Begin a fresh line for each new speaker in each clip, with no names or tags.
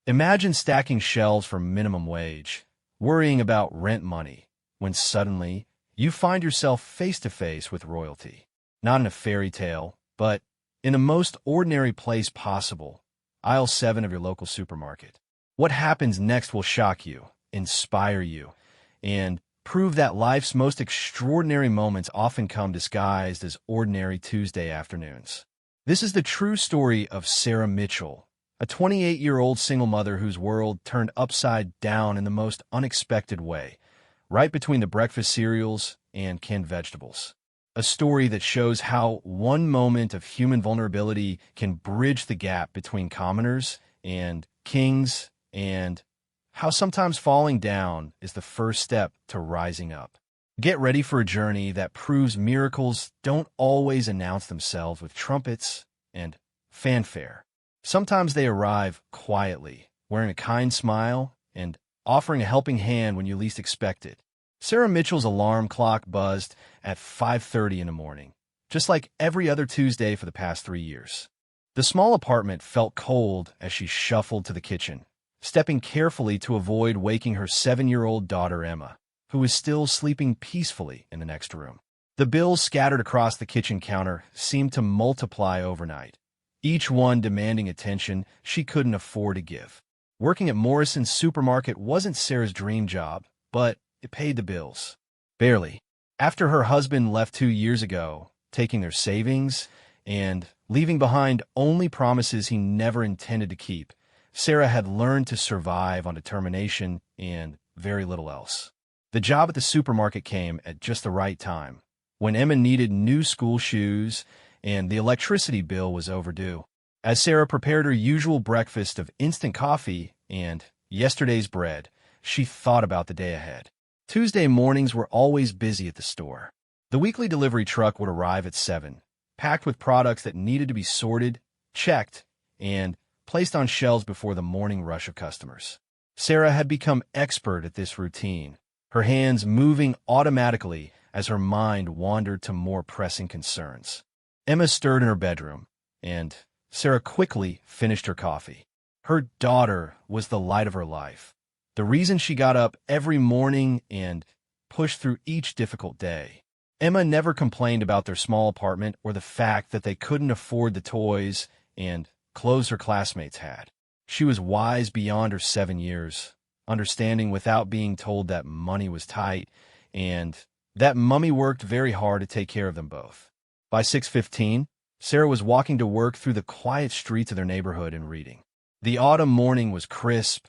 Imagine stacking shelves for minimum wage, worrying about rent money, when suddenly you find yourself face to face with royalty. Not in a fairy tale, but in the most ordinary place possible, aisle 7 of your local supermarket. What happens next will shock you, inspire you, and prove that life's most extraordinary moments often come disguised as ordinary Tuesday afternoons. This is the true story of Sarah Mitchell, a 28-year-old single mother whose world turned upside down in the most unexpected way, right between the breakfast cereals and canned vegetables. A story that shows how one moment of human vulnerability can bridge the gap between commoners and kings, and how sometimes falling down is the first step to rising up. Get ready for a journey that proves miracles don't always announce themselves with trumpets and fanfare. Sometimes they arrive quietly, wearing a kind smile and offering a helping hand when you least expect it. Sarah Mitchell's alarm clock buzzed at 5:30 in the morning, just like every other Tuesday for the past 3 years. The small apartment felt cold as she shuffled to the kitchen, stepping carefully to avoid waking her 7-year-old daughter Emma, who was still sleeping peacefully in the next room. The bills scattered across the kitchen counter seemed to multiply overnight, each one demanding attention she couldn't afford to give. Working at Morrison's supermarket wasn't Sarah's dream job, but it paid the bills. Barely. After her husband left 2 years ago, taking their savings and leaving behind only promises he never intended to keep, Sarah had learned to survive on determination and very little else. The job at the supermarket came at just the right time, when Emma needed new school shoes and the electricity bill was overdue. As Sarah prepared her usual breakfast of instant coffee and yesterday's bread, she thought about the day ahead. Tuesday mornings were always busy at the store. The weekly delivery truck would arrive at 7, packed with products that needed to be sorted, checked, and placed on shelves before the morning rush of customers. Sarah had become expert at this routine, her hands moving automatically as her mind wandered to more pressing concerns. Emma stirred in her bedroom, and Sarah quickly finished her coffee. Her daughter was the light of her life, the reason she got up every morning and pushed through each difficult day. Emma never complained about their small apartment or the fact that they couldn't afford the toys and clothes her classmates had. She was wise beyond her 7 years, understanding without being told that money was tight and that Mummy worked very hard to take care of them both. By 6:15, Sarah was walking to work through the quiet streets of their neighborhood and reading. The autumn morning was crisp,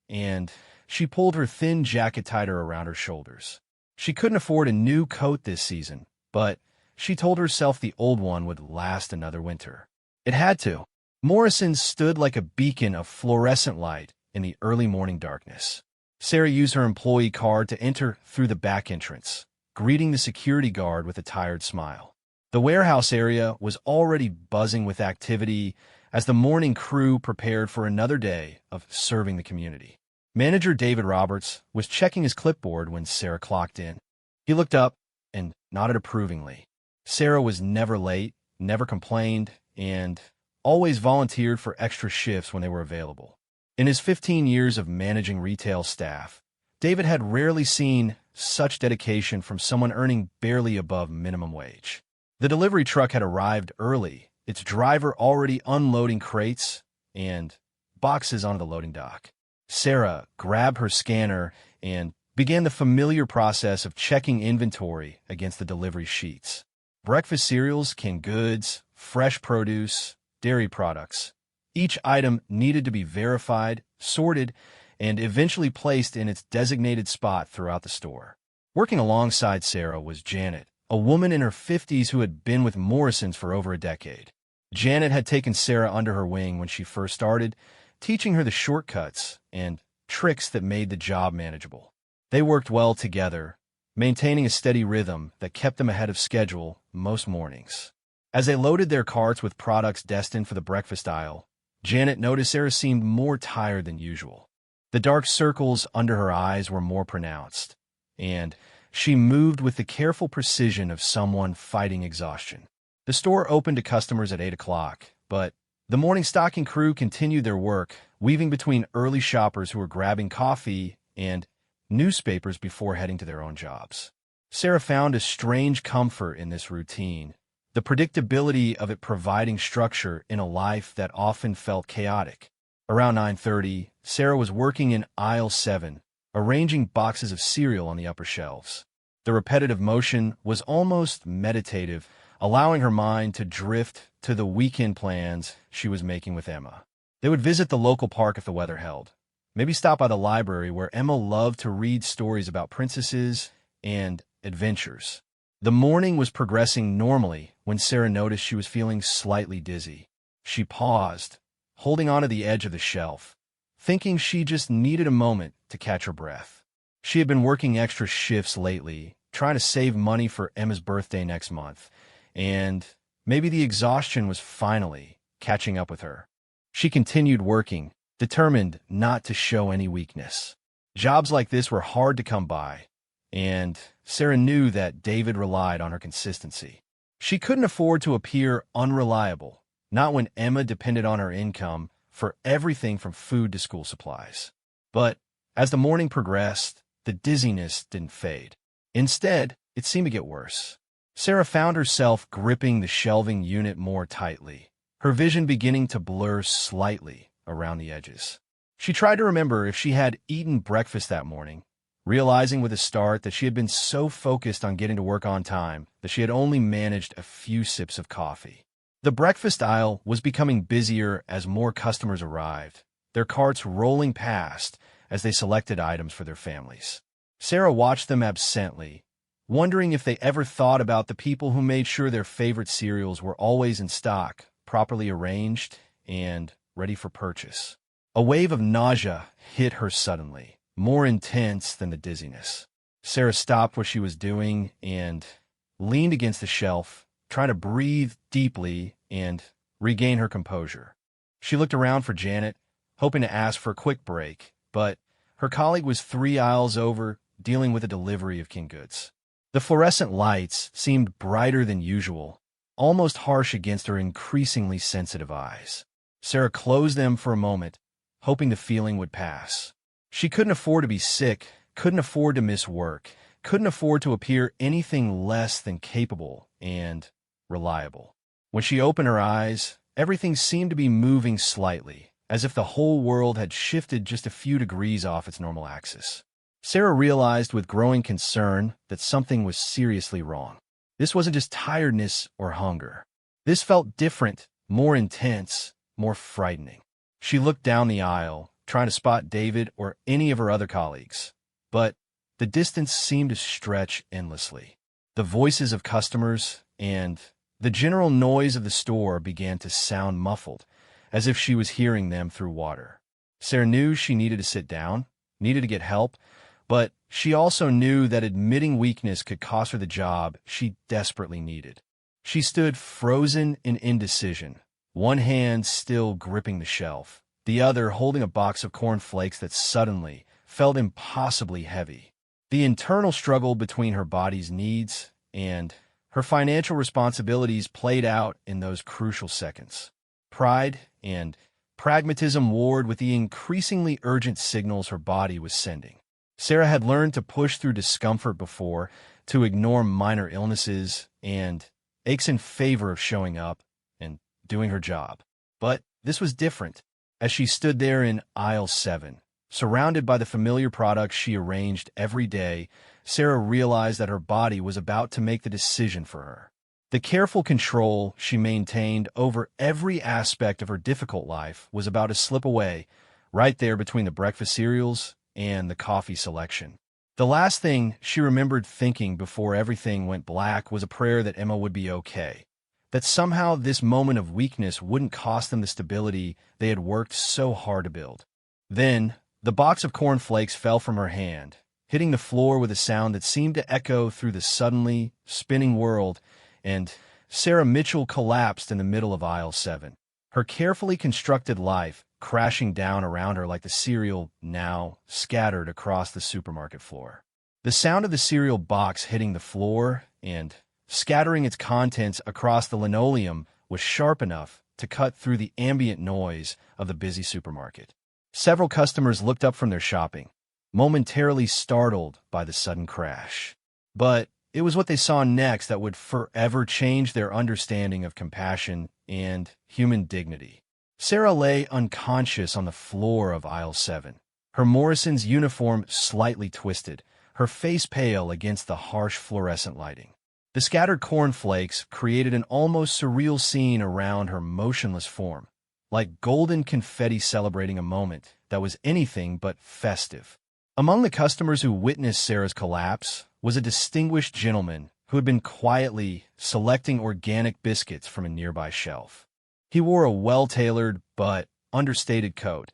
and she pulled her thin jacket tighter around her shoulders. She couldn't afford a new coat this season, but she told herself the old one would last another winter. It had to. Morrison's stood like a beacon of fluorescent light in the early morning darkness. Sarah used her employee card to enter through the back entrance, greeting the security guard with a tired smile. The warehouse area was already buzzing with activity as the morning crew prepared for another day of serving the community. Manager David Roberts was checking his clipboard when Sarah clocked in. He looked up and nodded approvingly. Sarah was never late, never complained, and always volunteered for extra shifts when they were available. In his 15 years of managing retail staff, David had rarely seen such dedication from someone earning barely above minimum wage. The delivery truck had arrived early, its driver already unloading crates and boxes onto the loading dock. Sarah grabbed her scanner and began the familiar process of checking inventory against the delivery sheets. Breakfast cereals, canned goods, fresh produce, dairy products. Each item needed to be verified, sorted, and eventually placed in its designated spot throughout the store. Working alongside Sarah was Janet, a woman in her 50s who had been with Morrison's for over a decade. Janet had taken Sarah under her wing when she first started, teaching her the shortcuts and tricks that made the job manageable. They worked well together, maintaining a steady rhythm that kept them ahead of schedule most mornings. As they loaded their carts with products destined for the breakfast aisle, Janet noticed Sarah seemed more tired than usual. The dark circles under her eyes were more pronounced, and she moved with the careful precision of someone fighting exhaustion. The store opened to customers at 8 o'clock, but the morning stocking crew continued their work weaving between early shoppers who were grabbing coffee and newspapers before heading to their own jobs. Sarah found a strange comfort in this routine, the predictability of it providing structure in a life that often felt chaotic. Around 9:30, Sarah was working in aisle 7, arranging boxes of cereal on the upper shelves. The repetitive motion was almost meditative, allowing her mind to drift to the weekend plans she was making with Emma. They would visit the local park if the weather held. Maybe stop by the library where Emma loved to read stories about princesses and adventures. The morning was progressing normally when Sarah noticed she was feeling slightly dizzy. She paused, holding onto the edge of the shelf, thinking she just needed a moment to catch her breath. She had been working extra shifts lately, trying to save money for Emma's birthday next month, and maybe the exhaustion was finally catching up with her. She continued working, determined not to show any weakness. Jobs like this were hard to come by, and Sarah knew that David relied on her consistency. She couldn't afford to appear unreliable, not when Emma depended on her income for everything from food to school supplies. But as the morning progressed, the dizziness didn't fade. Instead, it seemed to get worse. Sarah found herself gripping the shelving unit more tightly, her vision beginning to blur slightly around the edges. She tried to remember if she had eaten breakfast that morning, realizing with a start that she had been so focused on getting to work on time that she had only managed a few sips of coffee. The breakfast aisle was becoming busier as more customers arrived, their carts rolling past as they selected items for their families. Sarah watched them absently, wondering if they ever thought about the people who made sure their favorite cereals were always in stock, properly arranged, and ready for purchase. A wave of nausea hit her suddenly, more intense than the dizziness. Sarah stopped what she was doing and leaned against the shelf, trying to breathe deeply and regain her composure. She looked around for Janet, hoping to ask for a quick break, but her colleague was 3 aisles over, dealing with a delivery of canned goods. The fluorescent lights seemed brighter than usual, almost harsh against her increasingly sensitive eyes. Sarah closed them for a moment, hoping the feeling would pass. She couldn't afford to be sick, couldn't afford to miss work, couldn't afford to appear anything less than capable and reliable. When she opened her eyes, everything seemed to be moving slightly, as if the whole world had shifted just a few degrees off its normal axis. Sarah realized with growing concern that something was seriously wrong. This wasn't just tiredness or hunger. This felt different, more intense, more frightening. She looked down the aisle, trying to spot David or any of her other colleagues, but the distance seemed to stretch endlessly. The voices of customers and the general noise of the store began to sound muffled, as if she was hearing them through water. Sarah knew she needed to sit down, needed to get help, but she also knew that admitting weakness could cost her the job she desperately needed. She stood frozen in indecision, one hand still gripping the shelf, the other holding a box of corn flakes that suddenly felt impossibly heavy. The internal struggle between her body's needs and her financial responsibilities played out in those crucial seconds. Pride and pragmatism warred with the increasingly urgent signals her body was sending. Sarah had learned to push through discomfort before, to ignore minor illnesses and aches in favor of showing up and doing her job. But this was different. As she stood there in aisle 7, surrounded by the familiar products she arranged every day, Sarah realized that her body was about to make the decision for her. The careful control she maintained over every aspect of her difficult life was about to slip away, right there between the breakfast cereals and the coffee selection. The last thing she remembered thinking before everything went black was a prayer that Emma would be okay, that somehow this moment of weakness wouldn't cost them the stability they had worked so hard to build. Then, the box of corn flakes fell from her hand, hitting the floor with a sound that seemed to echo through the suddenly spinning world, and Sarah Mitchell collapsed in the middle of aisle 7, her carefully constructed life crashing down around her like the cereal now scattered across the supermarket floor. The sound of the cereal box hitting the floor and scattering its contents across the linoleum was sharp enough to cut through the ambient noise of the busy supermarket. Several customers looked up from their shopping, momentarily startled by the sudden crash. But it was what they saw next that would forever change their understanding of compassion and human dignity. Sarah lay unconscious on the floor of aisle 7, her Morrison's uniform slightly twisted, her face pale against the harsh fluorescent lighting. The scattered cornflakes created an almost surreal scene around her motionless form, like golden confetti celebrating a moment that was anything but festive. Among the customers who witnessed Sarah's collapse was a distinguished gentleman who had been quietly selecting organic biscuits from a nearby shelf. He wore a well-tailored but understated coat,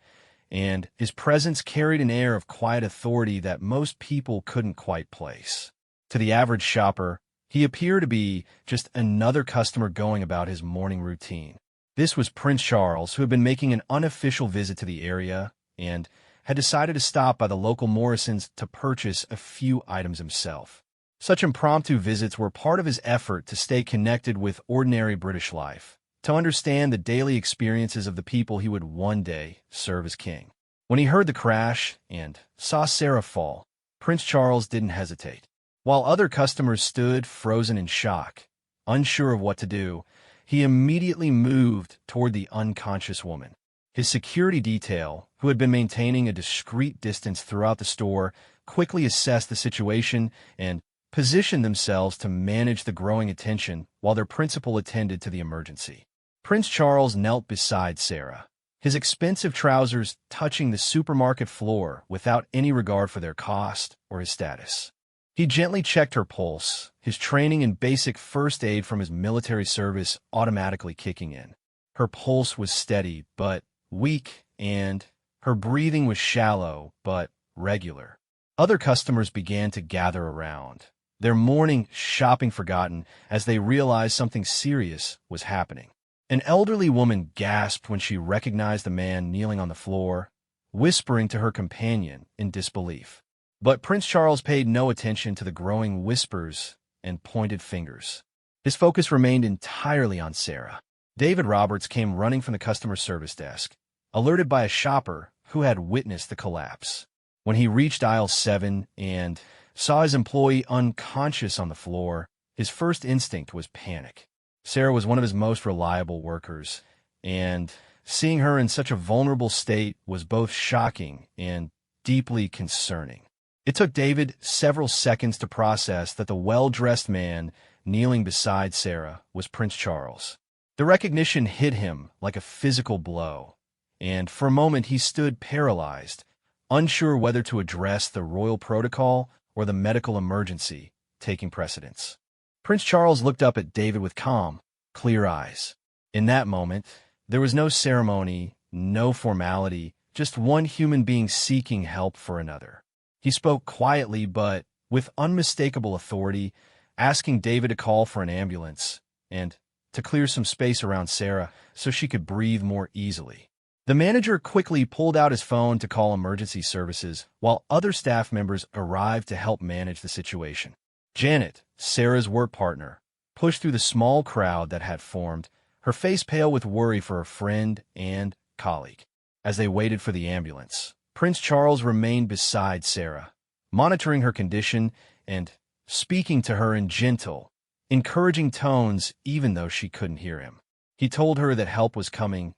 and his presence carried an air of quiet authority that most people couldn't quite place. To the average shopper, he appeared to be just another customer going about his morning routine. This was Prince Charles, who had been making an unofficial visit to the area and had decided to stop by the local Morrisons to purchase a few items himself. Such impromptu visits were part of his effort to stay connected with ordinary British life, to understand the daily experiences of the people he would one day serve as king. When he heard the crash and saw Sarah fall, Prince Charles didn't hesitate. While other customers stood frozen in shock, unsure of what to do, he immediately moved toward the unconscious woman. His security detail, who had been maintaining a discreet distance throughout the store, quickly assessed the situation and positioned themselves to manage the growing attention while their principal attended to the emergency. Prince Charles knelt beside Sarah, his expensive trousers touching the supermarket floor without any regard for their cost or his status. He gently checked her pulse, his training in basic first aid from his military service automatically kicking in. Her pulse was steady but weak, and her breathing was shallow but regular. Other customers began to gather around, their morning shopping forgotten as they realized something serious was happening. An elderly woman gasped when she recognized the man kneeling on the floor, whispering to her companion in disbelief. But Prince Charles paid no attention to the growing whispers and pointed fingers. His focus remained entirely on Sarah. David Roberts came running from the customer service desk, alerted by a shopper who had witnessed the collapse. When he reached aisle 7 and saw his employee unconscious on the floor, his first instinct was panic. Sarah was one of his most reliable workers, and seeing her in such a vulnerable state was both shocking and deeply concerning. It took David several seconds to process that the well-dressed man kneeling beside Sarah was Prince Charles. The recognition hit him like a physical blow, and for a moment he stood paralyzed, unsure whether to address the royal protocol or the medical emergency taking precedence. Prince Charles looked up at David with calm, clear eyes. In that moment, there was no ceremony, no formality, just one human being seeking help for another. He spoke quietly but with unmistakable authority, asking David to call for an ambulance and to clear some space around Sarah so she could breathe more easily. The manager quickly pulled out his phone to call emergency services while other staff members arrived to help manage the situation. Janet, Sarah's work partner, pushed through the small crowd that had formed, her face pale with worry for her friend and colleague. As they waited for the ambulance, Prince Charles remained beside Sarah, monitoring her condition and speaking to her in gentle, encouraging tones even though she couldn't hear him. He told her that help was coming,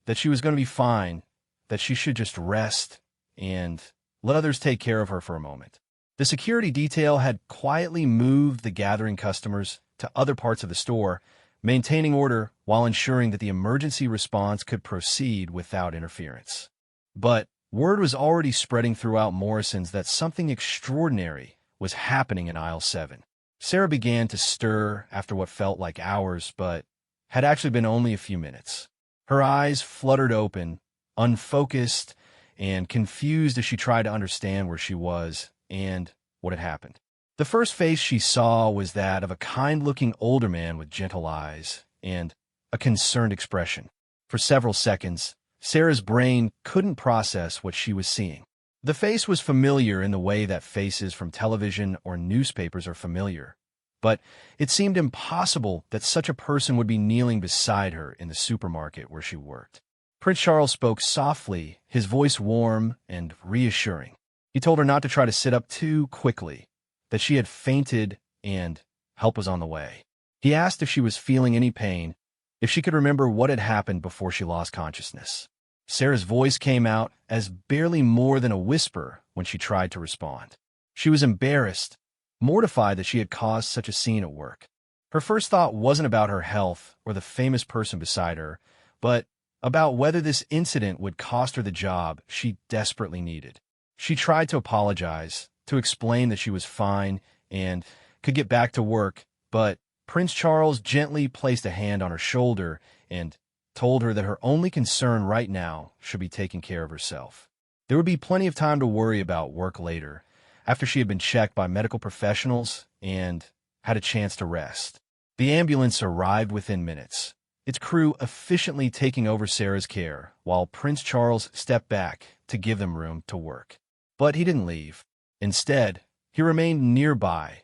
that she was going to be fine, that she should just rest and let others take care of her for a moment. The security detail had quietly moved the gathering customers to other parts of the store, maintaining order while ensuring that the emergency response could proceed without interference. But word was already spreading throughout Morrison's that something extraordinary was happening in aisle 7. Sarah began to stir after what felt like hours, but had actually been only a few minutes. Her eyes fluttered open, unfocused, and confused as she tried to understand where she was and what had happened. The first face she saw was that of a kind-looking older man with gentle eyes and a concerned expression. For several seconds, Sarah's brain couldn't process what she was seeing. The face was familiar in the way that faces from television or newspapers are familiar, but it seemed impossible that such a person would be kneeling beside her in the supermarket where she worked. Prince Charles spoke softly, his voice warm and reassuring. He told her not to try to sit up too quickly, that she had fainted and help was on the way. He asked if she was feeling any pain, if she could remember what had happened before she lost consciousness. Sarah's voice came out as barely more than a whisper when she tried to respond. She was embarrassed, mortified that she had caused such a scene at work. Her first thought wasn't about her health or the famous person beside her, but about whether this incident would cost her the job she desperately needed. She tried to apologize, to explain that she was fine and could get back to work, but Prince Charles gently placed a hand on her shoulder and told her that her only concern right now should be taking care of herself. There would be plenty of time to worry about work later, after she had been checked by medical professionals and had a chance to rest. The ambulance arrived within minutes, its crew efficiently taking over Sarah's care, while Prince Charles stepped back to give them room to work. But he didn't leave. Instead, he remained nearby,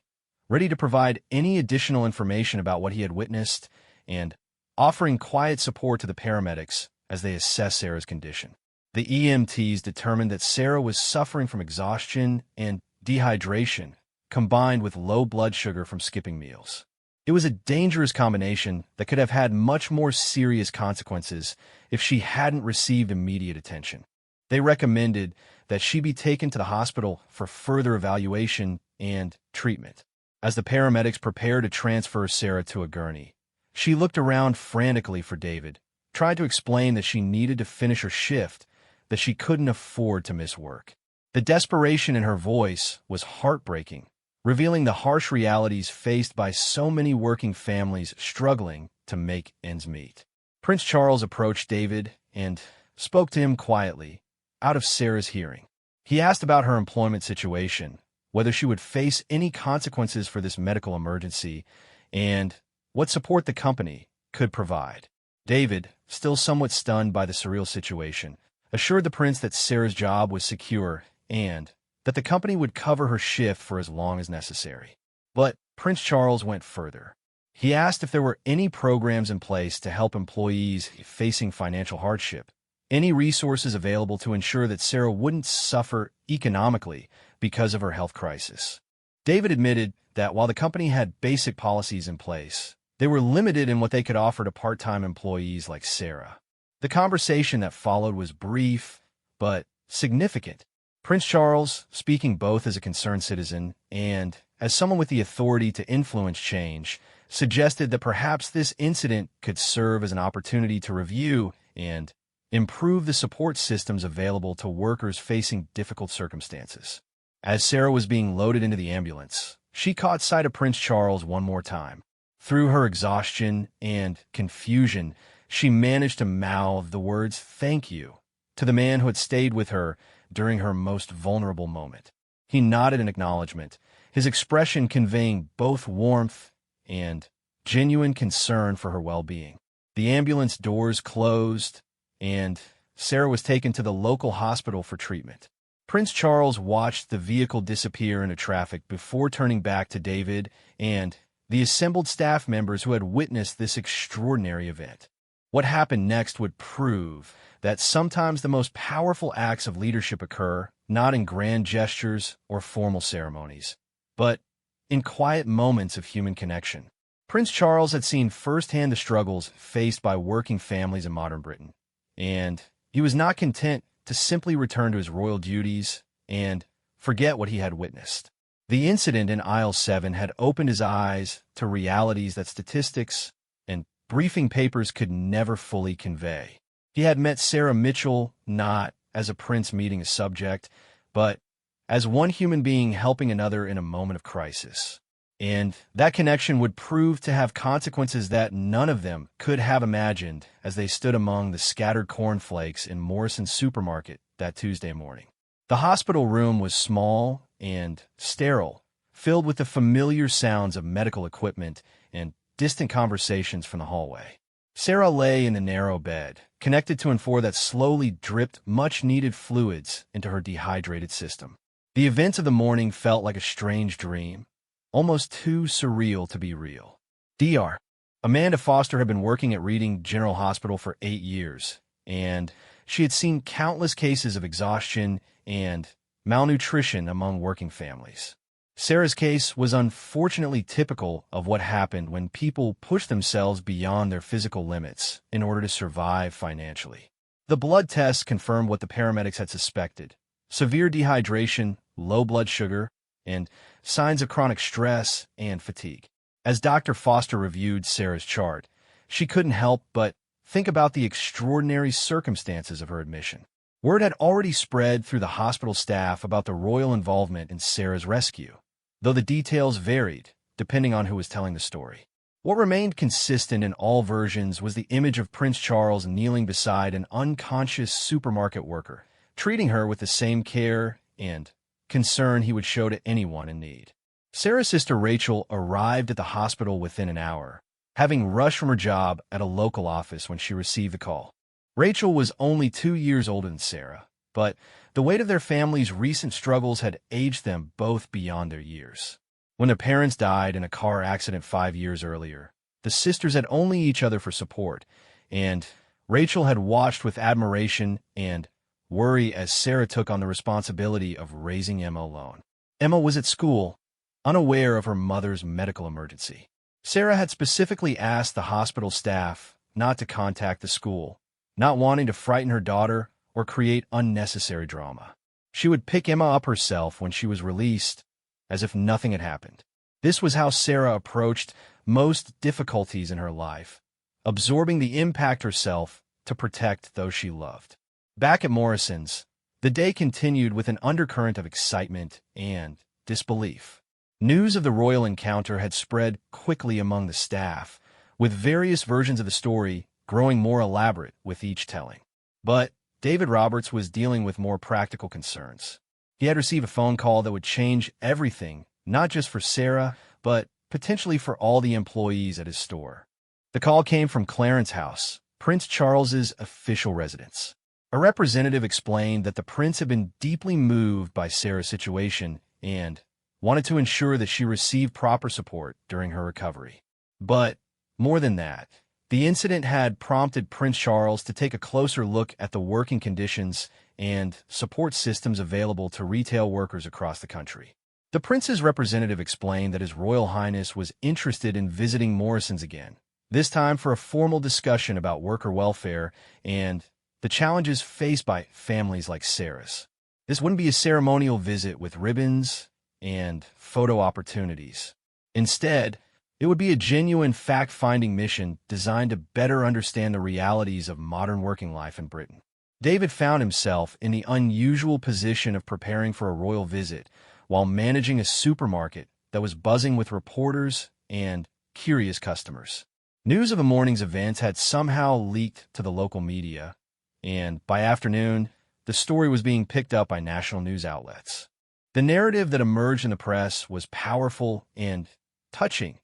ready to provide any additional information about what he had witnessed and offering quiet support to the paramedics as they assessed Sarah's condition. The EMTs determined that Sarah was suffering from exhaustion and dehydration, combined with low blood sugar from skipping meals. It was a dangerous combination that could have had much more serious consequences if she hadn't received immediate attention. They recommended that she be taken to the hospital for further evaluation and treatment. As the paramedics prepared to transfer Sarah to a gurney, she looked around frantically for David, tried to explain that she needed to finish her shift, that she couldn't afford to miss work. The desperation in her voice was heartbreaking, revealing the harsh realities faced by so many working families struggling to make ends meet. Prince Charles approached David and spoke to him quietly, out of Sarah's hearing. He asked about her employment situation, whether she would face any consequences for this medical emergency, and what support the company could provide. David, still somewhat stunned by the surreal situation, assured the prince that Sarah's job was secure and that the company would cover her shift for as long as necessary. But Prince Charles went further. He asked if there were any programs in place to help employees facing financial hardship, any resources available to ensure that Sarah wouldn't suffer economically because of her health crisis. David admitted that while the company had basic policies in place, they were limited in what they could offer to part-time employees like Sarah. The conversation that followed was brief, but significant. Prince Charles, speaking both as a concerned citizen and as someone with the authority to influence change, suggested that perhaps this incident could serve as an opportunity to review and improve the support systems available to workers facing difficult circumstances. As Sarah was being loaded into the ambulance, she caught sight of Prince Charles one more time. Through her exhaustion and confusion, she managed to mouth the words "thank you" to the man who had stayed with her during her most vulnerable moment. He nodded in acknowledgement, his expression conveying both warmth and genuine concern for her well-being. The ambulance doors closed, and Sarah was taken to the local hospital for treatment. Prince Charles watched the vehicle disappear into traffic before turning back to David and the assembled staff members who had witnessed this extraordinary event. What happened next would prove that sometimes the most powerful acts of leadership occur not in grand gestures or formal ceremonies, but in quiet moments of human connection. Prince Charles had seen firsthand the struggles faced by working families in modern Britain, and he was not content to simply return to his royal duties and forget what he had witnessed. The incident in Aisle 7 had opened his eyes to realities that statistics and briefing papers could never fully convey. He had met Sarah Mitchell not as a prince meeting a subject, but as one human being helping another in a moment of crisis. And that connection would prove to have consequences that none of them could have imagined as they stood among the scattered cornflakes in Morrison's supermarket that Tuesday morning. The hospital room was small and sterile, filled with the familiar sounds of medical equipment and distant conversations from the hallway. Sarah lay in the narrow bed, connected to an IV that slowly dripped much-needed fluids into her dehydrated system. The events of the morning felt like a strange dream, almost too surreal to be real. Dr. Amanda Foster had been working at Reading General Hospital for 8 years, and she had seen countless cases of exhaustion and malnutrition among working families. Sarah's case was unfortunately typical of what happened when people push themselves beyond their physical limits in order to survive financially. The blood tests confirmed what the paramedics had suspected: severe dehydration, low blood sugar, and signs of chronic stress and fatigue. As Dr. Foster reviewed Sarah's chart, she couldn't help but think about the extraordinary circumstances of her admission. Word had already spread through the hospital staff about the royal involvement in Sarah's rescue, though the details varied depending on who was telling the story. What remained consistent in all versions was the image of Prince Charles kneeling beside an unconscious supermarket worker, treating her with the same care and concern he would show to anyone in need. Sarah's sister Rachel arrived at the hospital within an hour, having rushed from her job at a local office when she received the call. Rachel was only 2 years older than Sarah, but the weight of their family's recent struggles had aged them both beyond their years. When their parents died in a car accident 5 years earlier, the sisters had only each other for support, and Rachel had watched with admiration and worry as Sarah took on the responsibility of raising Emma alone. Emma was at school, unaware of her mother's medical emergency. Sarah had specifically asked the hospital staff not to contact the school, not wanting to frighten her daughter or create unnecessary drama. She would pick Emma up herself when she was released, as if nothing had happened. This was how Sarah approached most difficulties in her life, absorbing the impact herself to protect those she loved. Back at Morrison's, the day continued with an undercurrent of excitement and disbelief. News of the royal encounter had spread quickly among the staff, with various versions of the story growing more elaborate with each telling. But David Roberts was dealing with more practical concerns. He had received a phone call that would change everything, not just for Sarah, but potentially for all the employees at his store. The call came from Clarence House, Prince Charles's official residence. A representative explained that the prince had been deeply moved by Sarah's situation and wanted to ensure that she received proper support during her recovery. But more than that, the incident had prompted Prince Charles to take a closer look at the working conditions and support systems available to retail workers across the country. The prince's representative explained that His Royal Highness was interested in visiting Morrison's again, this time for a formal discussion about worker welfare and the challenges faced by families like Sarah's. This wouldn't be a ceremonial visit with ribbons and photo opportunities. Instead, it would be a genuine fact-finding mission designed to better understand the realities of modern working life in Britain. David found himself in the unusual position of preparing for a royal visit while managing a supermarket that was buzzing with reporters and curious customers. News of the morning's events had somehow leaked to the local media, and by afternoon, the story was being picked up by national news outlets. The narrative that emerged in the press was powerful and touching.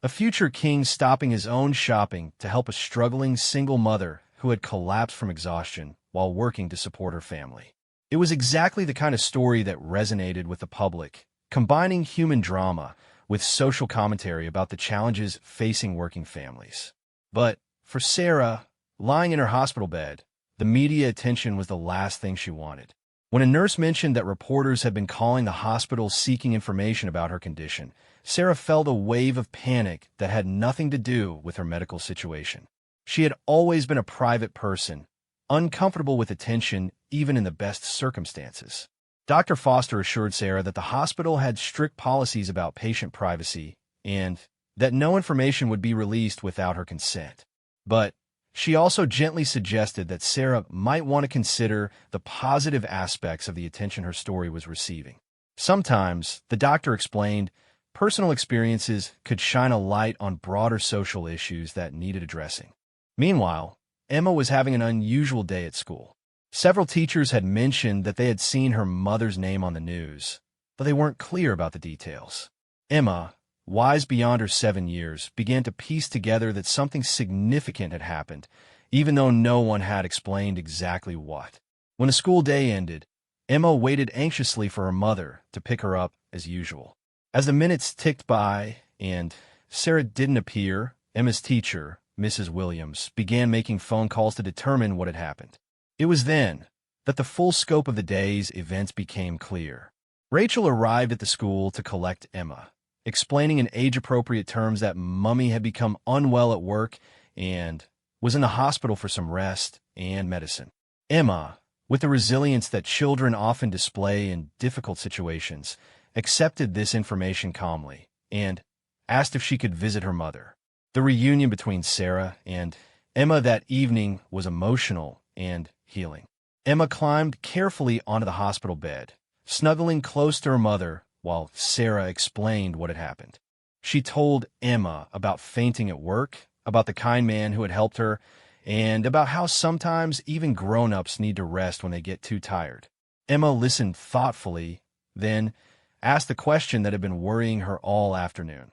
A future king stopping his own shopping to help a struggling single mother who had collapsed from exhaustion while working to support her family. It was exactly the kind of story that resonated with the public, combining human drama with social commentary about the challenges facing working families. But for Sarah, lying in her hospital bed, the media attention was the last thing she wanted. When a nurse mentioned that reporters had been calling the hospital seeking information about her condition, Sarah felt a wave of panic that had nothing to do with her medical situation. She had always been a private person, uncomfortable with attention even in the best circumstances. Dr. Foster assured Sarah that the hospital had strict policies about patient privacy and that no information would be released without her consent. But she also gently suggested that Sarah might want to consider the positive aspects of the attention her story was receiving. Sometimes, the doctor explained, personal experiences could shine a light on broader social issues that needed addressing. Meanwhile, Emma was having an unusual day at school. Several teachers had mentioned that they had seen her mother's name on the news, but they weren't clear about the details. Emma, wise beyond her 7 years, began to piece together that something significant had happened, even though no one had explained exactly what. When the school day ended, Emma waited anxiously for her mother to pick her up as usual. As the minutes ticked by and Sarah didn't appear, Emma's teacher, Mrs. Williams, began making phone calls to determine what had happened. It was then that the full scope of the day's events became clear. Rachel arrived at the school to collect Emma, explaining in age-appropriate terms that Mummy had become unwell at work and was in the hospital for some rest and medicine. Emma, with the resilience that children often display in difficult situations, accepted this information calmly and asked if she could visit her mother. The reunion between Sarah and Emma that evening was emotional and healing. Emma climbed carefully onto the hospital bed, snuggling close to her mother while Sarah explained what had happened. She told Emma about fainting at work, about the kind man who had helped her, and about how sometimes even grown-ups need to rest when they get too tired. Emma listened thoughtfully, then asked the question that had been worrying her all afternoon.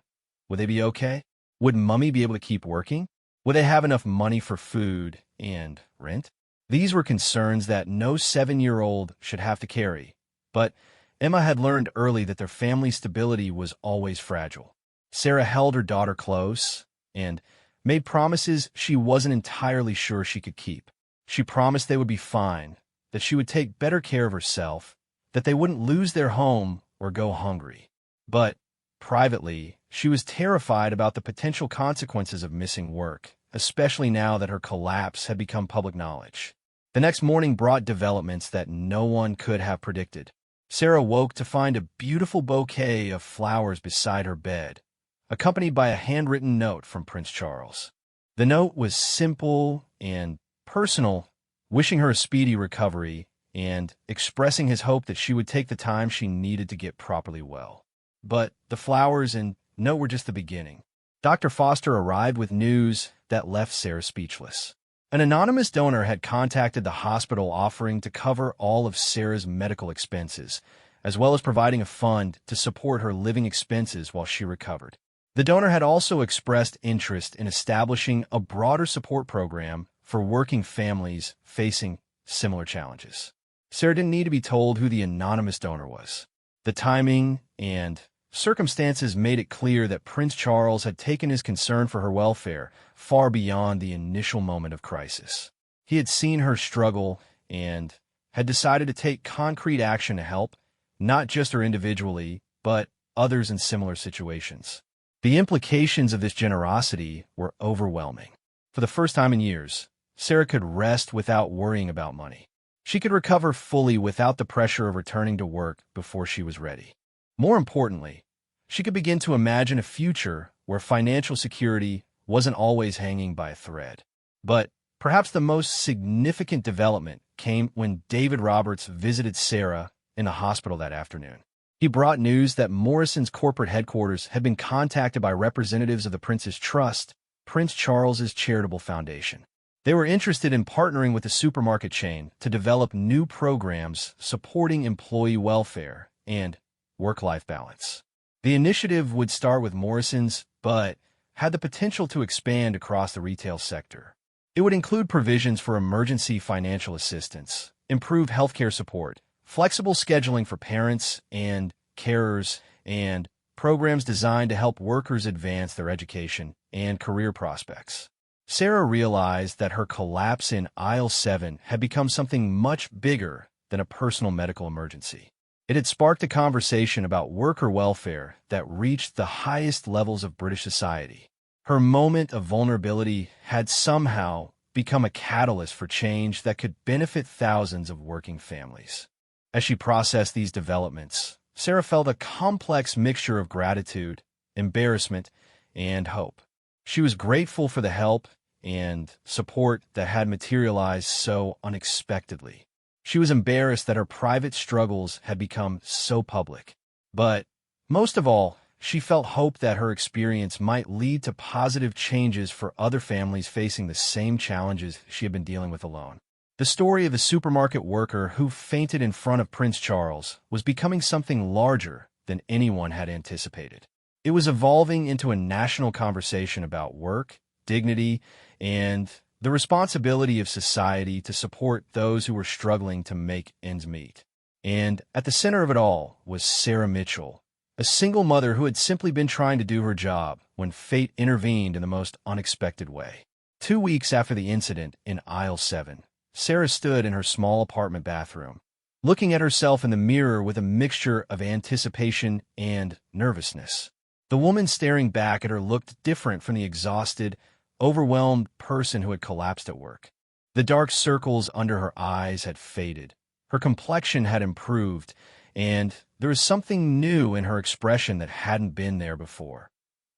Would they be okay? Would Mummy be able to keep working? Would they have enough money for food and rent? These were concerns that no 7-year-old should have to carry, but Emma had learned early that their family's stability was always fragile. Sarah held her daughter close and made promises she wasn't entirely sure she could keep. She promised they would be fine, that she would take better care of herself, that they wouldn't lose their home or go hungry. But, privately, she was terrified about the potential consequences of missing work, especially now that her collapse had become public knowledge. The next morning brought developments that no one could have predicted. Sarah woke to find a beautiful bouquet of flowers beside her bed, accompanied by a handwritten note from Prince Charles. The note was simple and personal, wishing her a speedy recovery and expressing his hope that she would take the time she needed to get properly well. But the flowers and note were just the beginning. Dr. Foster arrived with news that left Sarah speechless. An anonymous donor had contacted the hospital offering to cover all of Sarah's medical expenses, as well as providing a fund to support her living expenses while she recovered. The donor had also expressed interest in establishing a broader support program for working families facing similar challenges. Sarah didn't need to be told who the anonymous donor was. The timing and circumstances made it clear that Prince Charles had taken his concern for her welfare far beyond the initial moment of crisis. He had seen her struggle and had decided to take concrete action to help, not just her individually, but others in similar situations. The implications of this generosity were overwhelming. For the first time in years, Sarah could rest without worrying about money. She could recover fully without the pressure of returning to work before she was ready. More importantly, she could begin to imagine a future where financial security wasn't always hanging by a thread. But perhaps the most significant development came when David Roberts visited Sarah in the hospital that afternoon. He brought news that Morrison's corporate headquarters had been contacted by representatives of the Prince's Trust, Prince Charles's charitable foundation. They were interested in partnering with the supermarket chain to develop new programs supporting employee welfare and work-life balance. The initiative would start with Morrison's, but had the potential to expand across the retail sector. It would include provisions for emergency financial assistance, improved healthcare support, flexible scheduling for parents and carers, and programs designed to help workers advance their education and career prospects. Sarah realized that her collapse in aisle 7 had become something much bigger than a personal medical emergency. It had sparked a conversation about worker welfare that reached the highest levels of British society. Her moment of vulnerability had somehow become a catalyst for change that could benefit thousands of working families. As she processed these developments, Sarah felt a complex mixture of gratitude, embarrassment, and hope. She was grateful for the help and support that had materialized so unexpectedly. She was embarrassed that her private struggles had become so public. But most of all, she felt hope that her experience might lead to positive changes for other families facing the same challenges she had been dealing with alone. The story of a supermarket worker who fainted in front of Prince Charles was becoming something larger than anyone had anticipated. It was evolving into a national conversation about work, dignity, and the responsibility of society to support those who were struggling to make ends meet. And at the center of it all was Sarah Mitchell, a single mother who had simply been trying to do her job when fate intervened in the most unexpected way. 2 weeks after the incident in aisle 7, Sarah stood in her small apartment bathroom, looking at herself in the mirror with a mixture of anticipation and nervousness. The woman staring back at her looked different from the exhausted, overwhelmed person who had collapsed at work. The dark circles under her eyes had faded. Her complexion had improved, and there was something new in her expression that hadn't been there before.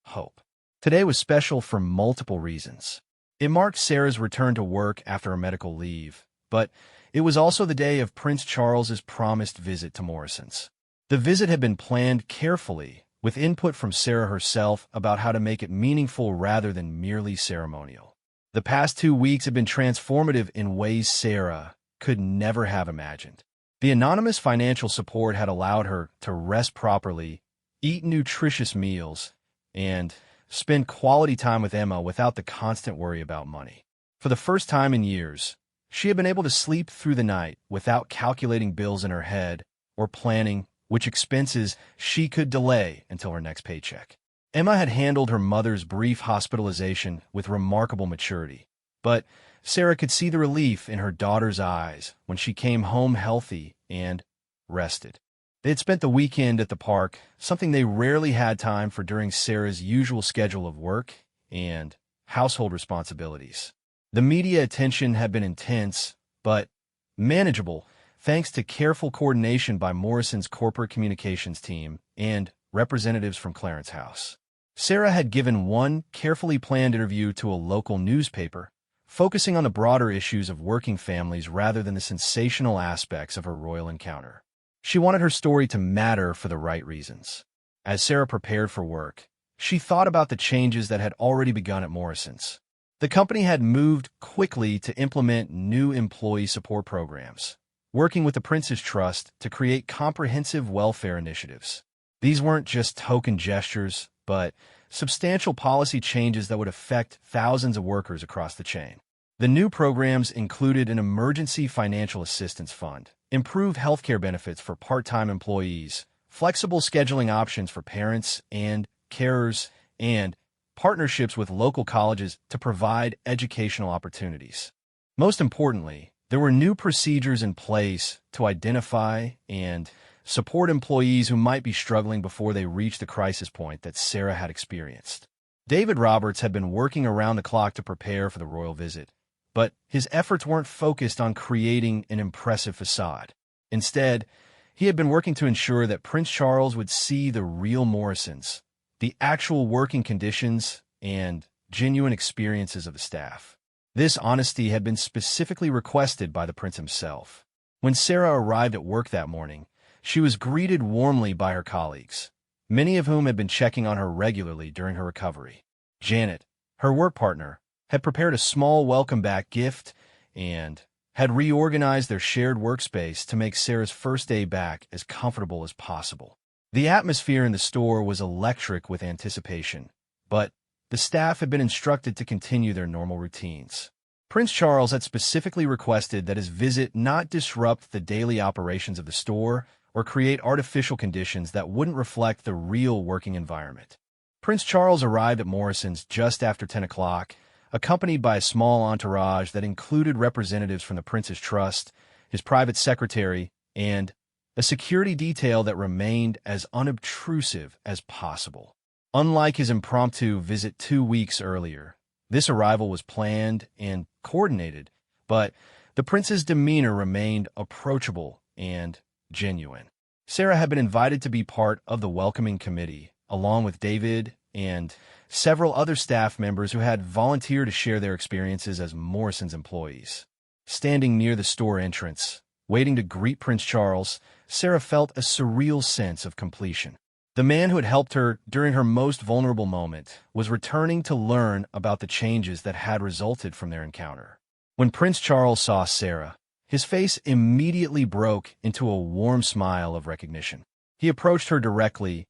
Hope. Today was special for multiple reasons. It marked Sarah's return to work after a medical leave, but it was also the day of Prince Charles's promised visit to Morrison's. The visit had been planned carefully, with input from Sarah herself about how to make it meaningful rather than merely ceremonial. The past 2 weeks had been transformative in ways Sarah could never have imagined. The anonymous financial support had allowed her to rest properly, eat nutritious meals, and spend quality time with Emma without the constant worry about money. For the first time in years, she had been able to sleep through the night without calculating bills in her head or planning which expenses she could delay until her next paycheck. Emma had handled her mother's brief hospitalization with remarkable maturity, but Sarah could see the relief in her daughter's eyes when she came home healthy and rested. They had spent the weekend at the park, something they rarely had time for during Sarah's usual schedule of work and household responsibilities. The media attention had been intense, but manageable, thanks to careful coordination by Morrison's corporate communications team and representatives from Clarence House. Sarah had given one carefully planned interview to a local newspaper, focusing on the broader issues of working families rather than the sensational aspects of her royal encounter. She wanted her story to matter for the right reasons. As Sarah prepared for work, she thought about the changes that had already begun at Morrison's. The company had moved quickly to implement new employee support programs, working with the Prince's Trust to create comprehensive welfare initiatives. These weren't just token gestures, but substantial policy changes that would affect thousands of workers across the chain. The new programs included an emergency financial assistance fund, improved healthcare benefits for part-time employees, flexible scheduling options for parents and carers, and partnerships with local colleges to provide educational opportunities. Most importantly, there were new procedures in place to identify and support employees who might be struggling before they reach the crisis point that Sarah had experienced. David Roberts had been working around the clock to prepare for the royal visit, but his efforts weren't focused on creating an impressive facade. Instead, he had been working to ensure that Prince Charles would see the real Morrisons, the actual working conditions and genuine experiences of the staff. This honesty had been specifically requested by the prince himself. When Sarah arrived at work that morning, she was greeted warmly by her colleagues, many of whom had been checking on her regularly during her recovery. Janet, her work partner, had prepared a small welcome-back gift and had reorganized their shared workspace to make Sarah's first day back as comfortable as possible. The atmosphere in the store was electric with anticipation, but the staff had been instructed to continue their normal routines. Prince Charles had specifically requested that his visit not disrupt the daily operations of the store or create artificial conditions that wouldn't reflect the real working environment. Prince Charles arrived at Morrison's just after 10 o'clock, accompanied by a small entourage that included representatives from the Prince's Trust, his private secretary, and a security detail that remained as unobtrusive as possible. Unlike his impromptu visit 2 weeks earlier, this arrival was planned and coordinated, but the prince's demeanor remained approachable and genuine. Sarah had been invited to be part of the welcoming committee, along with David and several other staff members who had volunteered to share their experiences as Morrison's employees. Standing near the store entrance, waiting to greet Prince Charles, Sarah felt a surreal sense of completion. The man who had helped her during her most vulnerable moment was returning to learn about the changes that had resulted from their encounter. When Prince Charles saw Sarah, his face immediately broke into a warm smile of recognition. He approached her directly,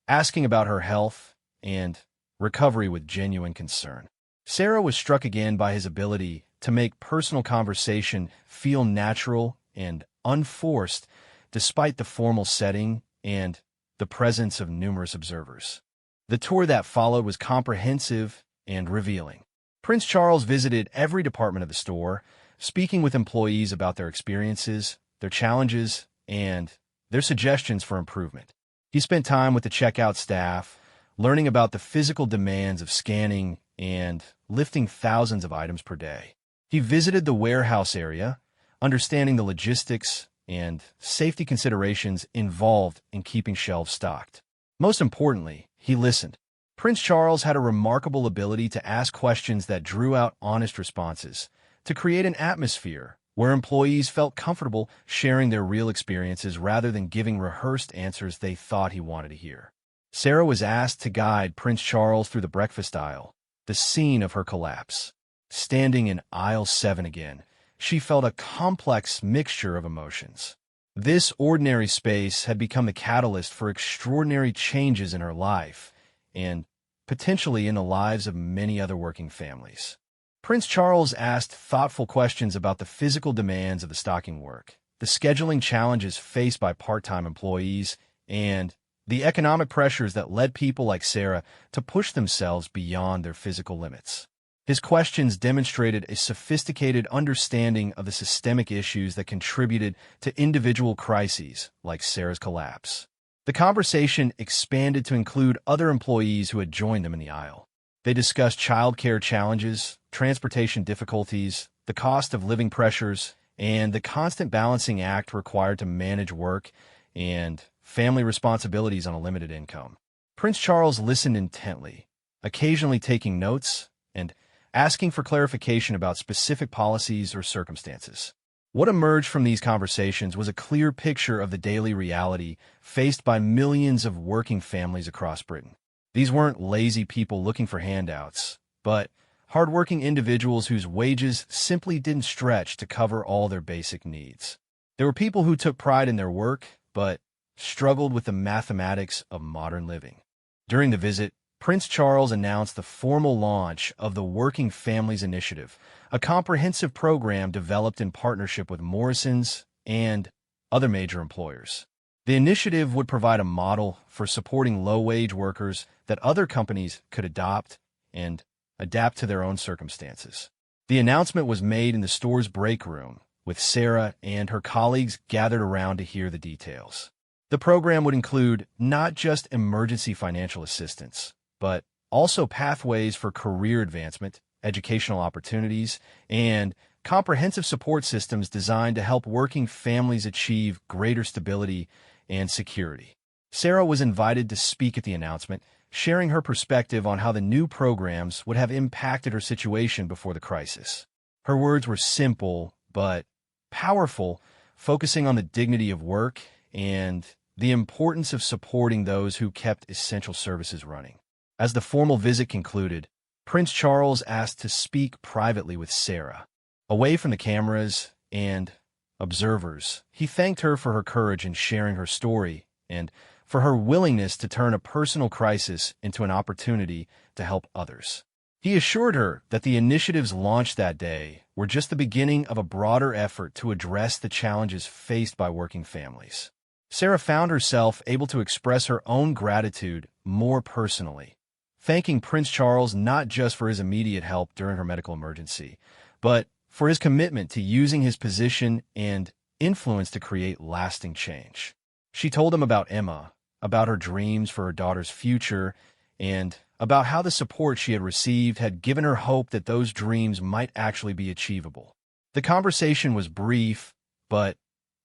asking about her health and recovery with genuine concern. Sarah was struck again by his ability to make personal conversation feel natural and unforced despite the formal setting and the presence of numerous observers. The tour that followed was comprehensive and revealing. Prince Charles visited every department of the store, speaking with employees about their experiences, their challenges, and their suggestions for improvement. He spent time with the checkout staff, learning about the physical demands of scanning and lifting thousands of items per day. He visited the warehouse area, understanding the logistics and safety considerations involved in keeping shelves stocked. Most importantly, he listened. Prince Charles had a remarkable ability to ask questions that drew out honest responses, to create an atmosphere where employees felt comfortable sharing their real experiences rather than giving rehearsed answers they thought he wanted to hear. Sarah was asked to guide Prince Charles through the breakfast aisle, the scene of her collapse. Standing in aisle 7 again, she felt a complex mixture of emotions. This ordinary space had become the catalyst for extraordinary changes in her life, and potentially in the lives of many other working families. Prince Charles asked thoughtful questions about the physical demands of the stocking work, the scheduling challenges faced by part-time employees, and the economic pressures that led people like Sarah to push themselves beyond their physical limits. His questions demonstrated a sophisticated understanding of the systemic issues that contributed to individual crises like Sarah's collapse. The conversation expanded to include other employees who had joined them in the aisle. They discussed childcare challenges, transportation difficulties, the cost of living pressures, and the constant balancing act required to manage work and family responsibilities on a limited income. Prince Charles listened intently, occasionally taking notes and asking for clarification about specific policies or circumstances. What emerged from these conversations was a clear picture of the daily reality faced by millions of working families across Britain. These weren't lazy people looking for handouts, but hardworking individuals whose wages simply didn't stretch to cover all their basic needs. There were people who took pride in their work, but struggled with the mathematics of modern living. During the visit, Prince Charles announced the formal launch of the Working Families Initiative, a comprehensive program developed in partnership with Morrisons and other major employers. The initiative would provide a model for supporting low-wage workers that other companies could adopt and adapt to their own circumstances. The announcement was made in the store's break room, with Sarah and her colleagues gathered around to hear the details. The program would include not just emergency financial assistance, but also pathways for career advancement, educational opportunities, and comprehensive support systems designed to help working families achieve greater stability and security. Sarah was invited to speak at the announcement, sharing her perspective on how the new programs would have impacted her situation before the crisis. Her words were simple but powerful, focusing on the dignity of work and the importance of supporting those who kept essential services running. As the formal visit concluded, Prince Charles asked to speak privately with Sarah. Away from the cameras and observers, he thanked her for her courage in sharing her story and for her willingness to turn a personal crisis into an opportunity to help others. He assured her that the initiatives launched that day were just the beginning of a broader effort to address the challenges faced by working families. Sarah found herself able to express her own gratitude more personally, thanking Prince Charles not just for his immediate help during her medical emergency, but for his commitment to using his position and influence to create lasting change. She told him about Emma, about her dreams for her daughter's future, and about how the support she had received had given her hope that those dreams might actually be achievable. The conversation was brief, but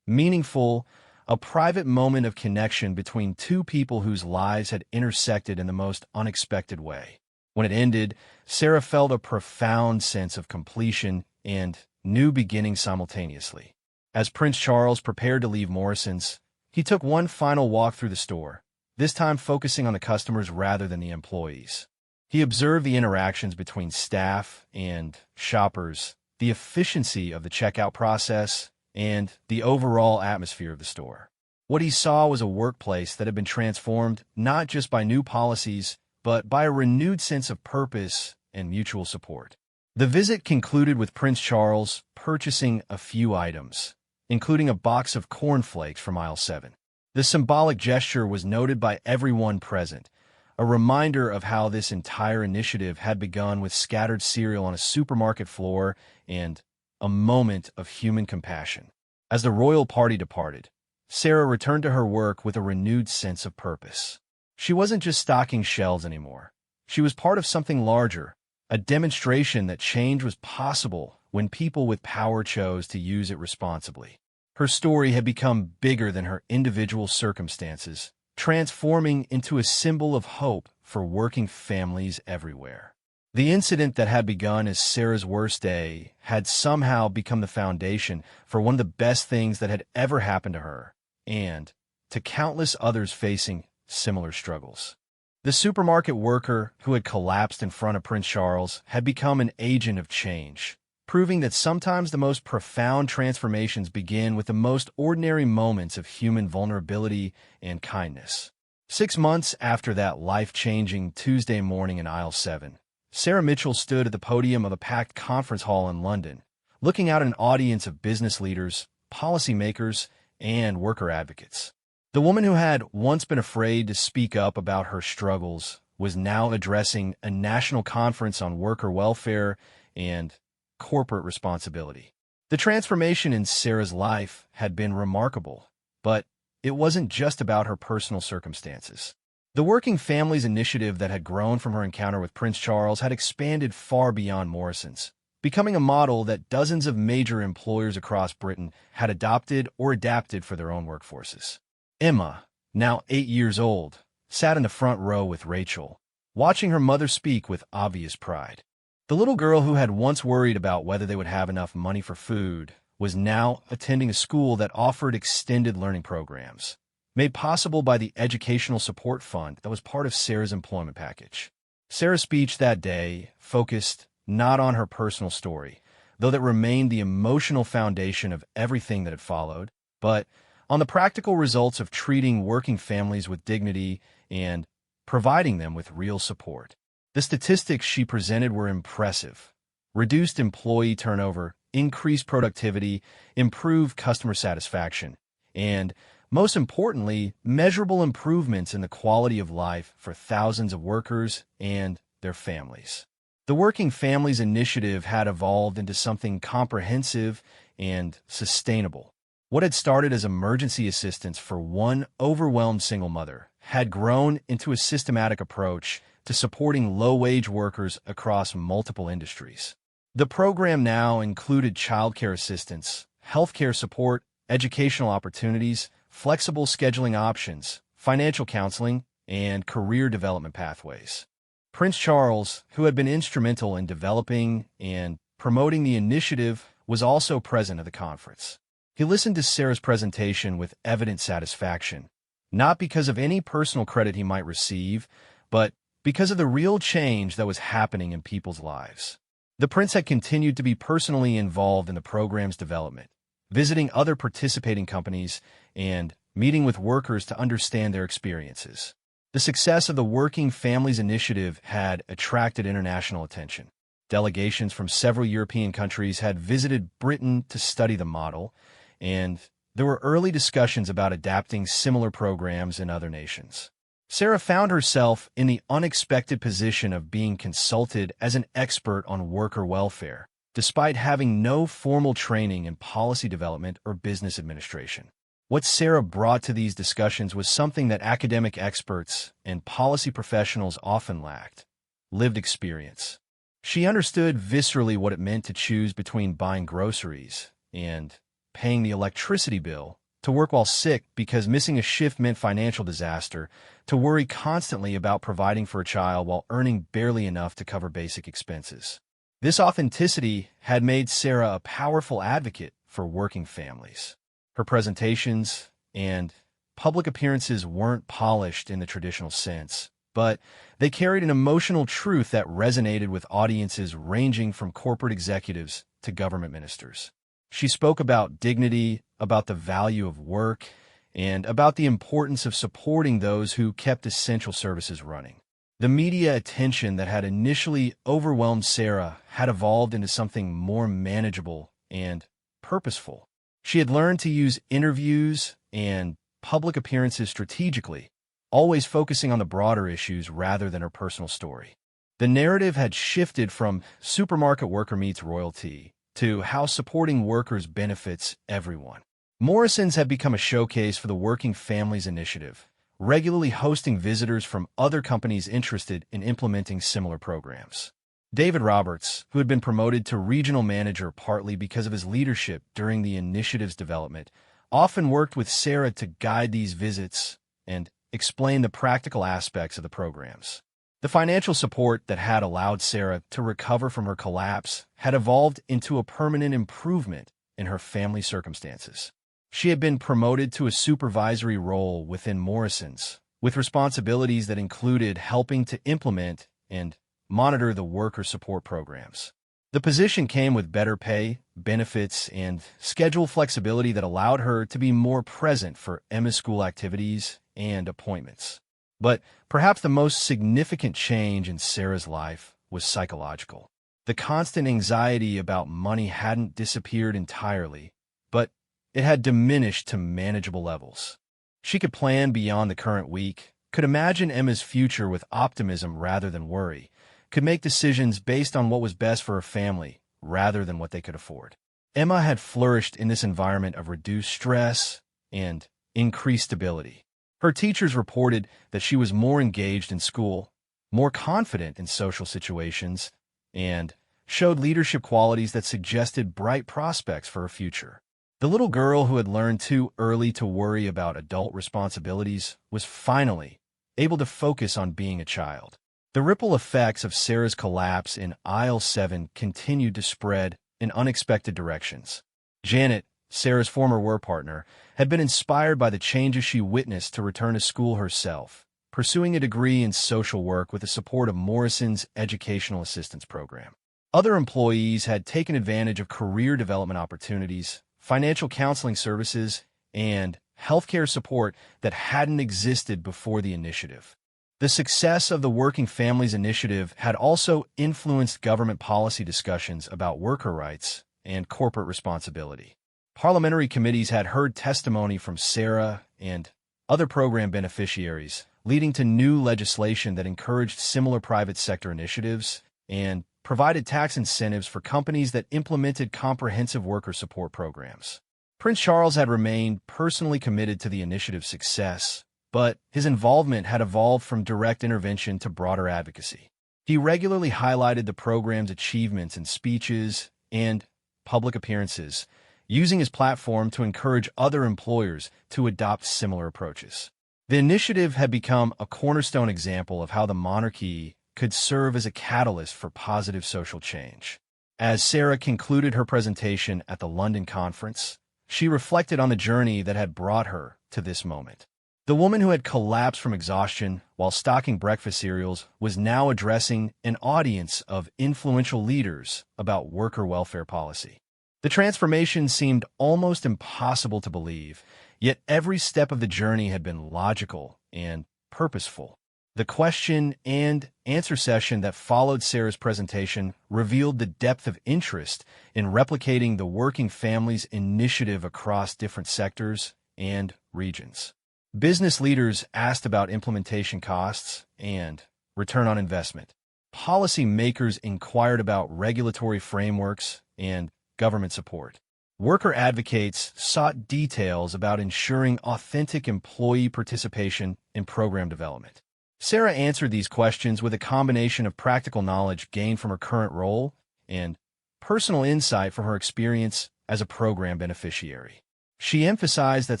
meaningful, a private moment of connection between two people whose lives had intersected in the most unexpected way. When it ended, Sarah felt a profound sense of completion and new beginnings simultaneously. As Prince Charles prepared to leave Morrison's, he took one final walk through the store, this time focusing on the customers rather than the employees. He observed the interactions between staff and shoppers, the efficiency of the checkout process, and the overall atmosphere of the store. What he saw was a workplace that had been transformed not just by new policies, but by a renewed sense of purpose and mutual support. The visit concluded with Prince Charles purchasing a few items, including a box of cornflakes from aisle 7. The symbolic gesture was noted by everyone present, a reminder of how this entire initiative had begun with scattered cereal on a supermarket floor and a moment of human compassion. As the royal party departed, Sarah returned to her work with a renewed sense of purpose. She wasn't just stocking shelves anymore. She was part of something larger, a demonstration that change was possible when people with power chose to use it responsibly. Her story had become bigger than her individual circumstances, transforming into a symbol of hope for working families everywhere. The incident that had begun as Sarah's worst day had somehow become the foundation for one of the best things that had ever happened to her, and to countless others facing similar struggles. The supermarket worker who had collapsed in front of Prince Charles had become an agent of change, proving that sometimes the most profound transformations begin with the most ordinary moments of human vulnerability and kindness. 6 months after that life-changing Tuesday morning in Aisle 7, Sarah Mitchell stood at the podium of a packed conference hall in London, looking out at an audience of business leaders, policymakers, and worker advocates. The woman who had once been afraid to speak up about her struggles was now addressing a national conference on worker welfare and corporate responsibility. The transformation in Sarah's life had been remarkable, but it wasn't just about her personal circumstances. The Working Families Initiative that had grown from her encounter with Prince Charles had expanded far beyond Morrison's, becoming a model that dozens of major employers across Britain had adopted or adapted for their own workforces. Emma, now 8 years old, sat in the front row with Rachel, watching her mother speak with obvious pride. The little girl who had once worried about whether they would have enough money for food was now attending a school that offered extended learning programs, made possible by the Educational Support Fund that was part of Sarah's employment package. Sarah's speech that day focused not on her personal story, though that remained the emotional foundation of everything that had followed, but on the practical results of treating working families with dignity and providing them with real support. The statistics she presented were impressive. Reduced employee turnover, increased productivity, improved customer satisfaction, and, most importantly, measurable improvements in the quality of life for thousands of workers and their families. The Working Families Initiative had evolved into something comprehensive and sustainable. What had started as emergency assistance for one overwhelmed single mother had grown into a systematic approach to supporting low-wage workers across multiple industries. The program now included childcare assistance, healthcare support, educational opportunities, flexible scheduling options, financial counseling, and career development pathways. Prince Charles, who had been instrumental in developing and promoting the initiative, was also present at the conference. He listened to Sarah's presentation with evident satisfaction, not because of any personal credit he might receive, but because of the real change that was happening in people's lives. The prince had continued to be personally involved in the program's development, visiting other participating companies and meeting with workers to understand their experiences. The success of the Working Families Initiative had attracted international attention. Delegations from several European countries had visited Britain to study the model, and there were early discussions about adapting similar programs in other nations. Sarah found herself in the unexpected position of being consulted as an expert on worker welfare, despite having no formal training in policy development or business administration. What Sarah brought to these discussions was something that academic experts and policy professionals often lacked: lived experience. She understood viscerally what it meant to choose between buying groceries and paying the electricity bill, to work while sick because missing a shift meant financial disaster, to worry constantly about providing for a child while earning barely enough to cover basic expenses. This authenticity had made Sarah a powerful advocate for working families. Her presentations and public appearances weren't polished in the traditional sense, but they carried an emotional truth that resonated with audiences ranging from corporate executives to government ministers. She spoke about dignity, about the value of work, and about the importance of supporting those who kept essential services running. The media attention that had initially overwhelmed Sarah had evolved into something more manageable and purposeful. She had learned to use interviews and public appearances strategically, always focusing on the broader issues rather than her personal story. The narrative had shifted from supermarket worker meets royalty to how supporting workers benefits everyone. Morrison's had become a showcase for the Working Families Initiative, regularly hosting visitors from other companies interested in implementing similar programs. David Roberts, who had been promoted to regional manager partly because of his leadership during the initiative's development, often worked with Sarah to guide these visits and explain the practical aspects of the programs. The financial support that had allowed Sarah to recover from her collapse had evolved into a permanent improvement in her family circumstances. She had been promoted to a supervisory role within Morrison's, with responsibilities that included helping to implement and monitor the worker support programs. The position came with better pay, benefits, and schedule flexibility that allowed her to be more present for Emma's school activities and appointments. But perhaps the most significant change in Sarah's life was psychological. The constant anxiety about money hadn't disappeared entirely, but it had diminished to manageable levels. She could plan beyond the current week, could imagine Emma's future with optimism rather than worry, could make decisions based on what was best for her family rather than what they could afford. Emma had flourished in this environment of reduced stress and increased stability. Her teachers reported that she was more engaged in school, more confident in social situations, and showed leadership qualities that suggested bright prospects for her future. The little girl who had learned too early to worry about adult responsibilities was finally able to focus on being a child. The ripple effects of Sarah's collapse in Aisle 7 continued to spread in unexpected directions. Janet, Sarah's former work partner, had been inspired by the changes she witnessed to return to school herself, pursuing a degree in social work with the support of Morrison's Educational Assistance Program. Other employees had taken advantage of career development opportunities, financial counseling services, and healthcare support that hadn't existed before the initiative. The success of the Working Families Initiative had also influenced government policy discussions about worker rights and corporate responsibility. Parliamentary committees had heard testimony from Sarah and other program beneficiaries, leading to new legislation that encouraged similar private sector initiatives and provided tax incentives for companies that implemented comprehensive worker support programs. Prince Charles had remained personally committed to the initiative's success, but his involvement had evolved from direct intervention to broader advocacy. He regularly highlighted the program's achievements in speeches and public appearances, using his platform to encourage other employers to adopt similar approaches. The initiative had become a cornerstone example of how the monarchy could serve as a catalyst for positive social change. As Sarah concluded her presentation at the London conference, she reflected on the journey that had brought her to this moment. The woman who had collapsed from exhaustion while stocking breakfast cereals was now addressing an audience of influential leaders about worker welfare policy. The transformation seemed almost impossible to believe, yet every step of the journey had been logical and purposeful. The question and answer session that followed Sarah's presentation revealed the depth of interest in replicating the Working Families Initiative across different sectors and regions. Business leaders asked about implementation costs and return on investment. Policy makers inquired about regulatory frameworks and government support. Worker advocates sought details about ensuring authentic employee participation in program development. Sarah answered these questions with a combination of practical knowledge gained from her current role and personal insight from her experience as a program beneficiary. She emphasized that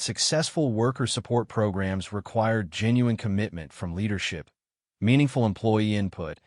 successful worker support programs required genuine commitment from leadership, meaningful employee input,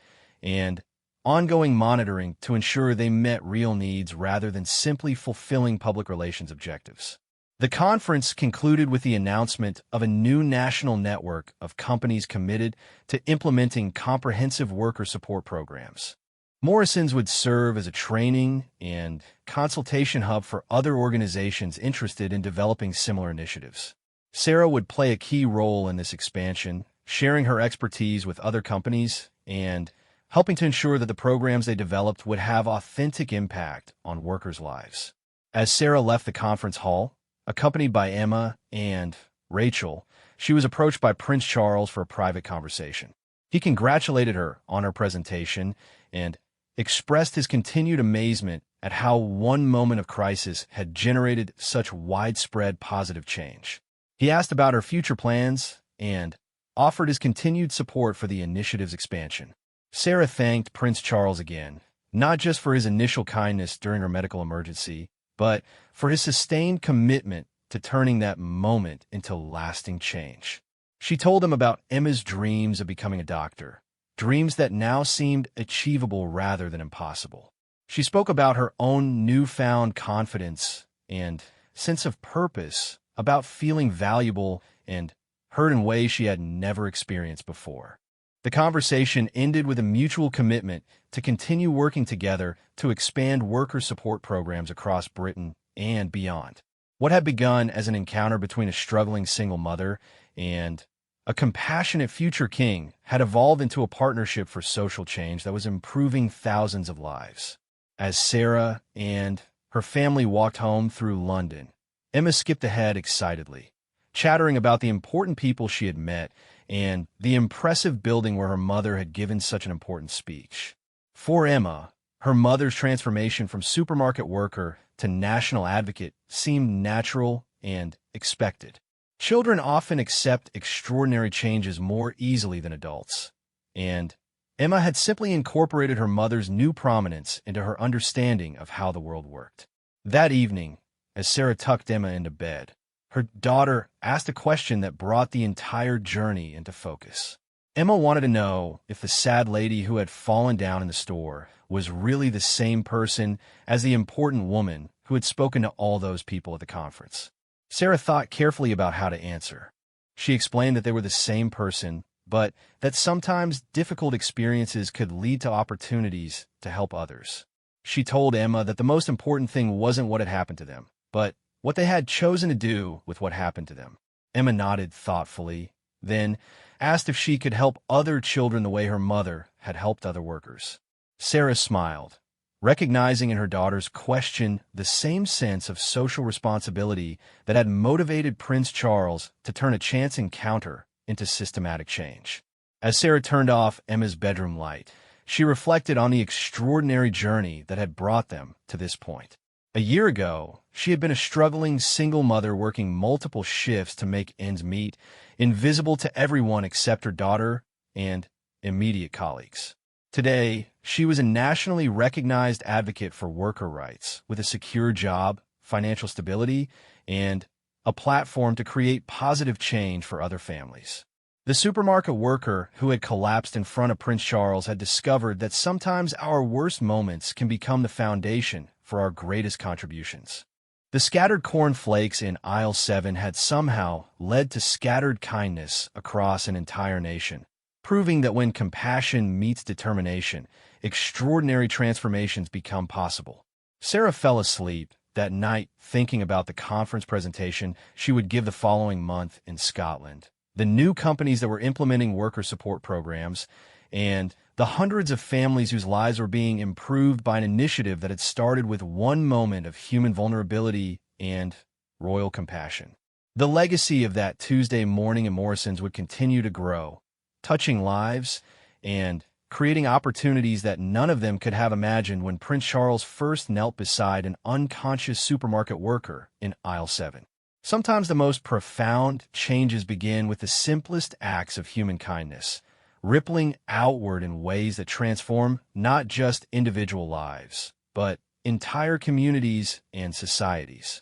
and ongoing monitoring to ensure they met real needs rather than simply fulfilling public relations objectives. The conference concluded with the announcement of a new national network of companies committed to implementing comprehensive worker support programs. Morrison's would serve as a training and consultation hub for other organizations interested in developing similar initiatives. Sarah would play a key role in this expansion, sharing her expertise with other companies and helping to ensure that the programs they developed would have authentic impact on workers' lives. As Sarah left the conference hall, accompanied by Emma and Rachel, she was approached by Prince Charles for a private conversation. He congratulated her on her presentation and expressed his continued amazement at how one moment of crisis had generated such widespread positive change. He asked about her future plans and offered his continued support for the initiative's expansion. Sarah thanked Prince Charles again, not just for his initial kindness during her medical emergency, but for his sustained commitment to turning that moment into lasting change. She told him about Emma's dreams of becoming a doctor, dreams that now seemed achievable rather than impossible. She spoke about her own newfound confidence and sense of purpose, about feeling valuable and heard in ways she had never experienced before. The conversation ended with a mutual commitment to continue working together to expand worker support programs across Britain and beyond. What had begun as an encounter between a struggling single mother and a compassionate future king had evolved into a partnership for social change that was improving thousands of lives. As Sarah and her family walked home through London, Emma skipped ahead excitedly, chattering about the important people she had met and the impressive building where her mother had given such an important speech. For Emma, her mother's transformation from supermarket worker to national advocate seemed natural and expected. Children often accept extraordinary changes more easily than adults, and Emma had simply incorporated her mother's new prominence into her understanding of how the world worked. That evening, as Sarah tucked Emma into bed, her daughter asked a question that brought the entire journey into focus. Emma wanted to know if the sad lady who had fallen down in the store was really the same person as the important woman who had spoken to all those people at the conference. Sarah thought carefully about how to answer. She explained that they were the same person, but that sometimes difficult experiences could lead to opportunities to help others. She told Emma that the most important thing wasn't what had happened to them, but what they had chosen to do with what happened to them. Emma nodded thoughtfully, then asked if she could help other children the way her mother had helped other workers. Sarah smiled, recognizing in her daughter's question the same sense of social responsibility that had motivated Prince Charles to turn a chance encounter into systematic change. As Sarah turned off Emma's bedroom light, she reflected on the extraordinary journey that had brought them to this point. A year ago, she had been a struggling single mother working multiple shifts to make ends meet, invisible to everyone except her daughter and immediate colleagues. Today, she was a nationally recognized advocate for worker rights, with a secure job, financial stability, and a platform to create positive change for other families. The supermarket worker who had collapsed in front of Prince Charles had discovered that sometimes our worst moments can become the foundation for our greatest contributions. The scattered corn flakes in aisle 7 had somehow led to scattered kindness across an entire nation, proving that when compassion meets determination, extraordinary transformations become possible. Sarah fell asleep that night thinking about the conference presentation she would give the following month in Scotland, the new companies that were implementing worker support programs, and the hundreds of families whose lives were being improved by an initiative that had started with one moment of human vulnerability and royal compassion. The legacy of that Tuesday morning in Morrison's would continue to grow, touching lives and creating opportunities that none of them could have imagined when Prince Charles first knelt beside an unconscious supermarket worker in aisle 7. Sometimes the most profound changes begin with the simplest acts of human kindness, rippling outward in ways that transform not just individual lives, but entire communities and societies.